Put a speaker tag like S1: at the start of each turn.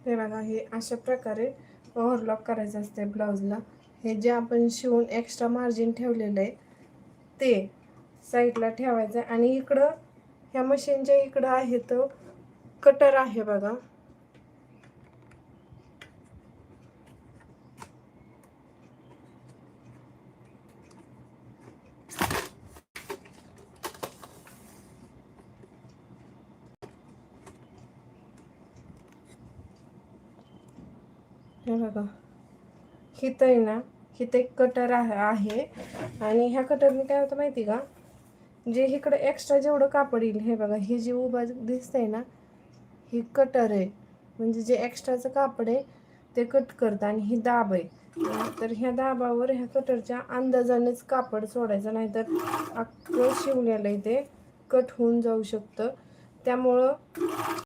S1: हे बघा, हे अशा प्रकारे ओव्हरलॉक करायचं असते ब्लाऊजला. हे जे आपण शिवून एक्स्ट्रा मार्जिन ठेवलेलं आहे ते साईडला ठेवायचं. आणि इकडं ह्या मशीनच्या इकडं आहे तो कटर आहे बघा. हे बघा, हिथं आहे ना, हिथं एक कटर आहे. आणि ह्या कटरने काय होतं माहिती का, जे इकडं एक्स्ट्रा जेवढं कापड येईल, हे बघा, हे जे उभं दिसतंय ना, ही कटर आहे. म्हणजे जे एक्स्ट्राचं कापड आहे ते कट करतं. आणि ही दाब आहे. तर ह्या दाबावर ह्या कटरच्या अंदाजानेच कापड सोडायचं, नाहीतर अख्खं शिवलेलं आहे ते कट होऊन जाऊ शकतं. त्यामुळं